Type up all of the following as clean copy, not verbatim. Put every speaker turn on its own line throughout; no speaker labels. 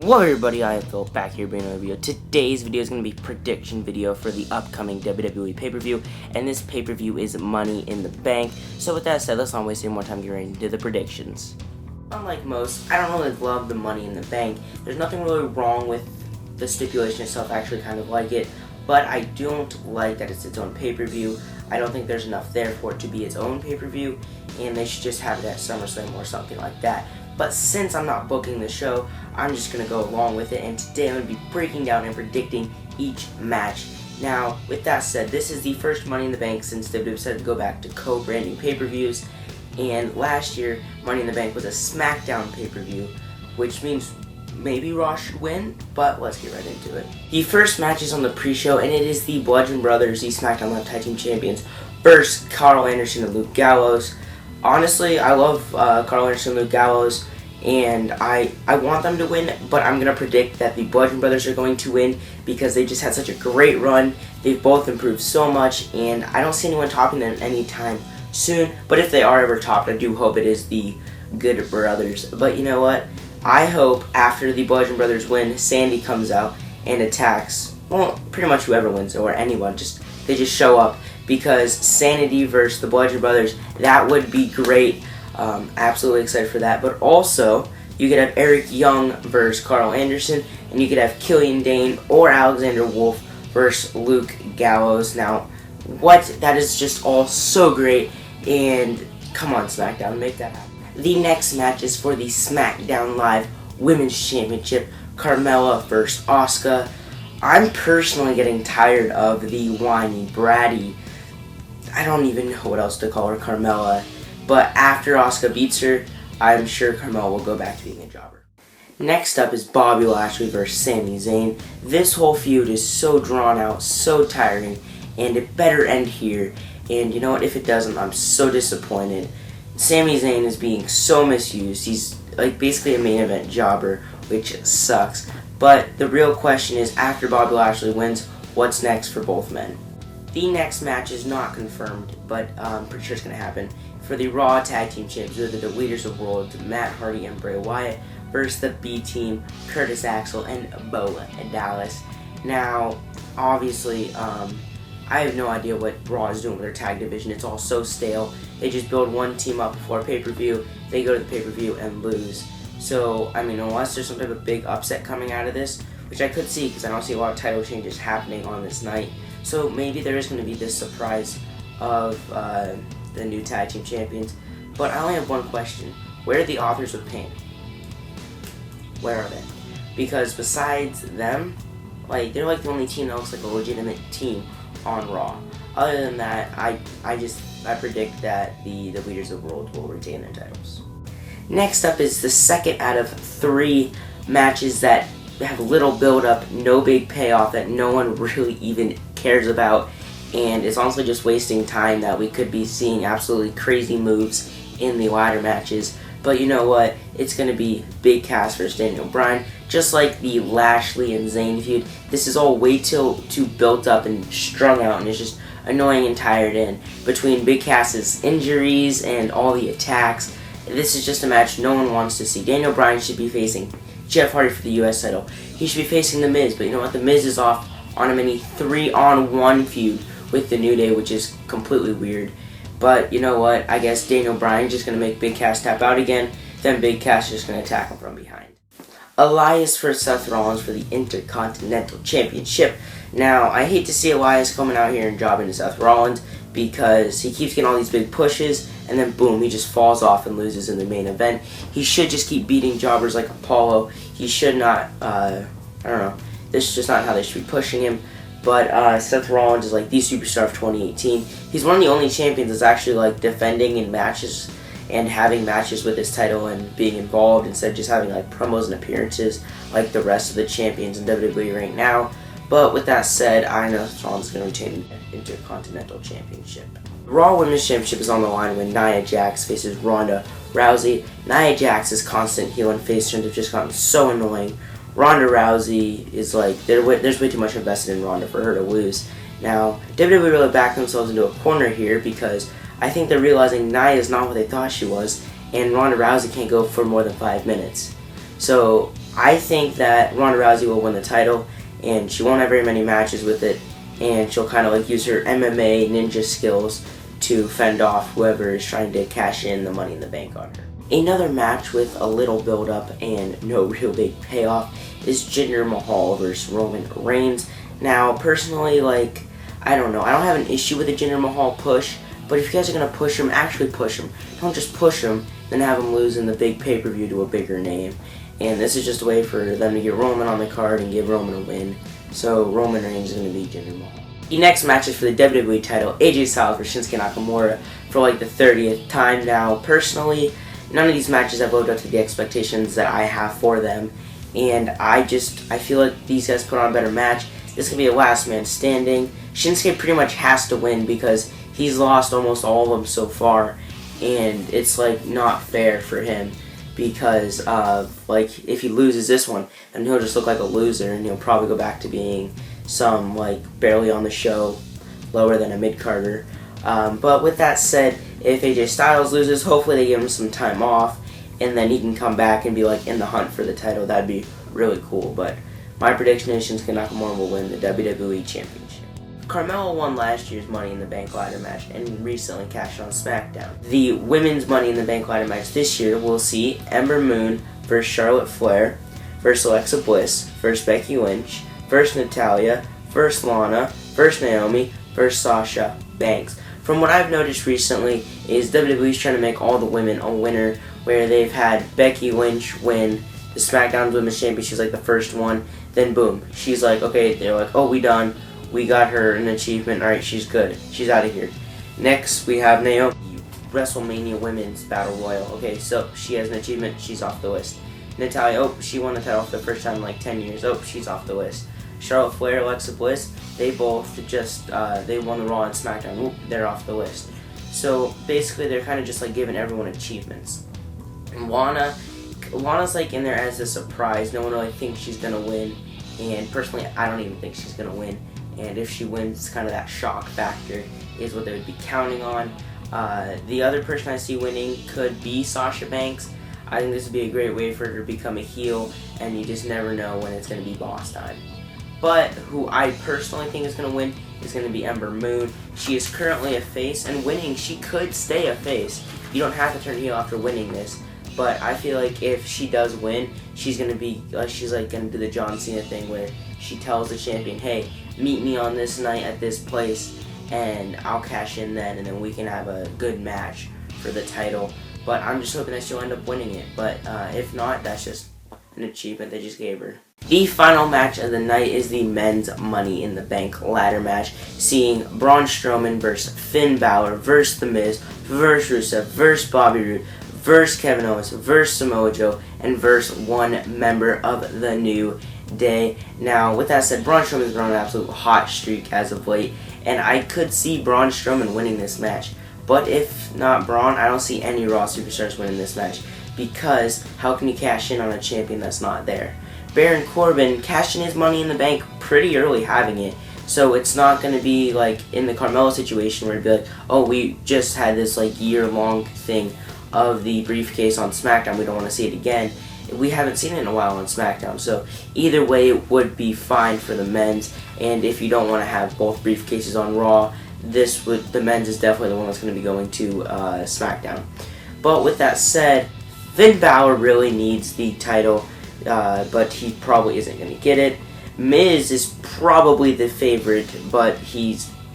Hello everybody, I am Phil, back here bringing another video. Today's video is going to be a prediction video for the upcoming WWE pay-per-view, and this pay-per-view is Money in the Bank. So with that said, let's not waste any more time getting right into the predictions. Unlike most, I don't really love the Money in the Bank. There's nothing really wrong with the stipulation itself, I actually kind of like it, but I don't like that it's its own pay-per-view. I don't think there's enough there for it to be its own pay-per-view, and they should just have it at SummerSlam or something like that. But since I'm not booking the show, I'm just going to go along with it, and today I'm going to be breaking down and predicting each match. Now, with that said, this is the first Money in the Bank since WWE decided to go back to co-branding pay-per-views, and last year, Money in the Bank was a SmackDown pay-per-view, which means maybe Raw should win, but let's get right into it. The first match is on the pre-show, and it is the Bludgeon Brothers, the SmackDown Live Tag Team Champions, versus Carl Anderson and Luke Gallows. Honestly, I love Carl Anderson and Luke Gallows, and I want them to win, but I'm going to predict that the Bludgeon Brothers are going to win because they just had such a great run. They've both improved so much, and I don't see anyone topping them anytime soon. But if they are ever topped, I do hope it is the Good Brothers. But you know what? I hope after the Bludgeon Brothers win, Sandy comes out and attacks, well, pretty much whoever wins, or anyone. They just show up, because Sanity versus the Bludgeon Brothers, that would be great. Absolutely excited for that. But also, you could have Eric Young versus Carl Anderson, and you could have Killian Dane or Alexander Wolf versus Luke Gallows. Now, that is just all so great, and come on, SmackDown, make that happen. The next match is for the SmackDown Live Women's Championship, Carmella versus Asuka. I'm personally getting tired of the whiny, bratty, I don't even know what else to call her, Carmella. But after Asuka beats her, I'm sure Carmella will go back to being a jobber. Next up is Bobby Lashley versus Sami Zayn. This whole feud is so drawn out, so tiring, and it better end here. And you know what, if it doesn't, I'm so disappointed. Sami Zayn is being so misused. He's like basically a main event jobber, which sucks. But the real question is, after Bobby Lashley wins, what's next for both men? The next match is not confirmed, but I'm pretty sure it's going to happen. For the Raw Tag Team Champions, the Leaders of the World, Matt Hardy and Bray Wyatt, versus the B-Team, Curtis Axel and Bo Dallas. Now, obviously, I have no idea what Raw is doing with their tag division. It's all so stale. They just build one team up before a pay-per-view, they go to the pay-per-view and lose. So, I mean, unless there's some type of big upset coming out of this, which I could see because I don't see a lot of title changes happening on this night. So maybe there is going to be this surprise of the new tag team champions. But I only have one question. Where are the authors of Pain? Where are they? Because besides them, they're like the only team that looks like a legitimate team on Raw. Other than that, I predict that the Leaders of the World will retain their titles. Next up is the second out of 3 matches that have little build-up, no big payoff, that no one really even cares about, and it's honestly just wasting time that we could be seeing absolutely crazy moves in the ladder matches. But you know what? It's going to be Big Cass versus Daniel Bryan, just like the Lashley and Zayn feud. This is all way too built up and strung out, and it's just annoying and tired in. Between Big Cass's injuries and all the attacks, this is just a match no one wants to see. Daniel Bryan should be facing Jeff Hardy for the US title. He should be facing The Miz, but you know what? The Miz is off on a mini 3-on-1 feud with the New Day, which is completely weird. But you know what? I guess Daniel Bryan's just going to make Big Cass tap out again, then Big Cass is just going to attack him from behind. Elias versus Seth Rollins for the Intercontinental Championship. Now, I hate to see Elias coming out here and jobbing to Seth Rollins because he keeps getting all these big pushes, and then boom, he just falls off and loses in the main event. He should just keep beating jobbers like Apollo. He should not, I don't know, this is just not how they should be pushing him. But Seth Rollins is like the superstar of 2018. He's one of the only champions that's actually defending in matches and having matches with his title and being involved instead of just having promos and appearances like the rest of the champions in WWE right now. But with that said, I know Seth Rollins is going to retain the Intercontinental Championship. The Raw Women's Championship is on the line when Nia Jax faces Ronda Rousey. Nia Jax's constant heel and face turns have just gotten so annoying. Ronda Rousey is there's way too much invested in Ronda for her to lose. Now, WWE really backed themselves into a corner here because I think they're realizing Nia is not what they thought she was, and Ronda Rousey can't go for more than 5 minutes. So I think that Ronda Rousey will win the title, and she won't have very many matches with it, and she'll kind of like use her MMA ninja skills to fend off whoever is trying to cash in the Money in the Bank on her. Another match with a little build-up and no real big payoff is Jinder Mahal versus Roman Reigns. Now, personally, like, I don't know. I don't have an issue with the Jinder Mahal push, but if you guys are going to push him, actually push him. Don't just push him, then have him lose in the big pay-per-view to a bigger name. And this is just a way for them to get Roman on the card and give Roman a win. So Roman Reigns is going to beat Jinder Mahal. The next match is for the WWE title, AJ Styles versus Shinsuke Nakamura for like the 30th time now. Personally, none of these matches have lived up to the expectations that I have for them. And I feel like these guys put on a better match. This can be a last man standing. Shinsuke pretty much has to win because he's lost almost all of them so far. And it's like not fair for him. Because like if he loses this one, then he'll just look like a loser, and he'll probably go back to being some like barely on the show, lower than a mid-carder. But with that said, if AJ Styles loses, hopefully they give him some time off, and then he can come back and be like in the hunt for the title. That'd be really cool. But my prediction is Shinsuke Nakamura will win the WWE Championship. Carmella won last year's Money in the Bank ladder match and recently cashed on SmackDown. The women's Money in the Bank ladder match this year will see Ember Moon versus Charlotte Flair, versus Alexa Bliss, versus Becky Lynch, versus Natalya, versus Lana, versus Naomi, versus Sasha Banks. From what I've noticed recently is WWE's trying to make all the women a winner, where they've had Becky Lynch win the SmackDown Women's Championship, like the first one, then boom, she's like, okay, they're like, oh, we done. We got her an achievement. Alright, she's good. She's out of here. Next, we have Naomi, WrestleMania Women's Battle Royal. Okay, so she has an achievement. She's off the list. Natalya, oh, she won the title for the first time in like 10 years. Oh, she's off the list. Charlotte Flair, Alexa Bliss, they both just, they won the Raw and SmackDown. Oop, they're off the list. So, basically, they're kind of just like giving everyone achievements. And Lana's like in there as a surprise. No one really thinks she's going to win. And personally, I don't even think she's going to win. And if she wins, kind of that shock factor is what they would be counting on. The other person I see winning could be Sasha Banks. I think this would be a great way for her to become a heel, and you just never know when it's going to be boss time. But who I personally think is going to win is going to be Ember Moon. She is currently a face, and winning, she could stay a face. You don't have to turn heel after winning this. But I feel like if she does win, she's going to be, she's like going to do the John Cena thing where she tells the champion, hey, meet me on this night at this place, and I'll cash in then, and then we can have a good match for the title. But I'm just hoping that she'll end up winning it. But if not, that's just an achievement they just gave her. The final match of the night is the men's Money in the Bank ladder match, seeing Braun Strowman versus Finn Balor versus The Miz versus Rusev versus Bobby Roode versus Kevin Owens versus Samoa Joe and versus one member of the New Day. Now, with that said, Braun Strowman's been on an absolute hot streak as of late, and I could see Braun Strowman winning this match. But if not Braun, I don't see any Raw superstars winning this match, because how can you cash in on a champion that's not there? Baron Corbin cashed in his Money in the Bank pretty early having it, so it's not going to be like in the Carmella situation where it'd be like, oh, we just had this like year-long thing of the briefcase on SmackDown, we don't want to see it again. We haven't seen it in a while on SmackDown, so either way it would be fine for the men's. And if you don't want to have both briefcases on Raw, the men's is definitely the one that's going to be going to SmackDown. But with that said, Finn Balor really needs the title, but he probably isn't going to get it. Miz is probably the favorite, but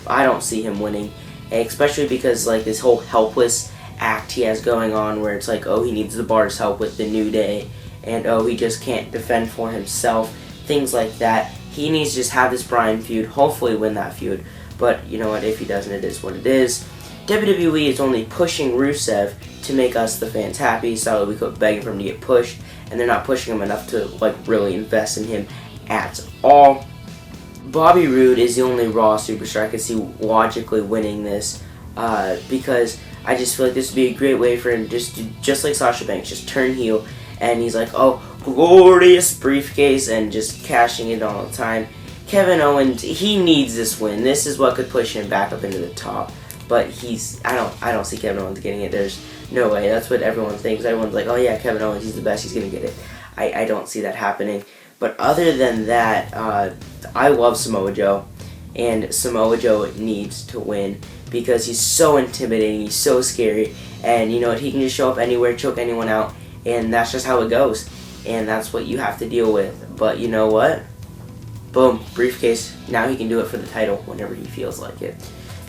I don't see him winning, especially because like this whole helpless act he has going on where it's like, oh, he needs the Bar's help with the New Day, and oh, he just can't defend for himself, things like that. He needs to just have this Bryan feud, hopefully win that feud, but you know what, if he doesn't, it is what it is. WWE is only pushing Rusev to make us, the fans, happy, so we could beg for him to get pushed, and they're not pushing him enough to like really invest in him at all. Bobby Roode is the only Raw superstar I could see logically winning this, because I just feel like this would be a great way for him just like Sasha Banks, just turn heel, and he's like, oh, glorious briefcase, and just cashing it all the time. Kevin Owens, he needs this win. This is what could push him back up into the top. But I don't see Kevin Owens getting it. There's no way. That's what everyone thinks. Everyone's like, oh yeah, Kevin Owens, he's the best. He's gonna get it. I don't see that happening. But other than that, I love Samoa Joe, and Samoa Joe needs to win because he's so intimidating, he's so scary, and you know what, he can just show up anywhere, choke anyone out, and that's just how it goes, and that's what you have to deal with. But you know what? Boom, briefcase. Now he can do it for the title whenever he feels like it.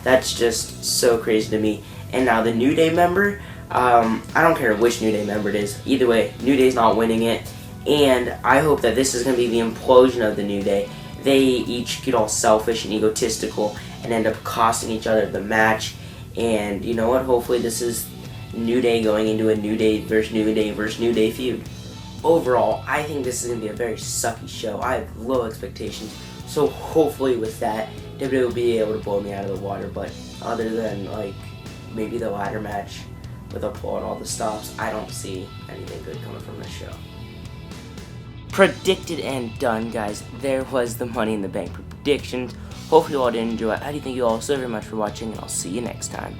That's just so crazy to me. And now the New Day member, I don't care which New Day member it is. Either way, New Day's not winning it. And I hope that this is going to be the implosion of the New Day. They each get all selfish and egotistical and end up costing each other the match. And you know what? Hopefully this is New Day going into a New Day versus New Day versus New Day feud. Overall, I think this is going to be a very sucky show. I have low expectations. So hopefully with that, WWE will be able to blow me out of the water. But other than like maybe the ladder match with a pull and all the stops, I don't see anything good coming from this show. Predicted and done, guys. There was the Money in the Bank predictions. Hopefully you all did enjoy it. I do thank you all so very much for watching, and I'll see you next time.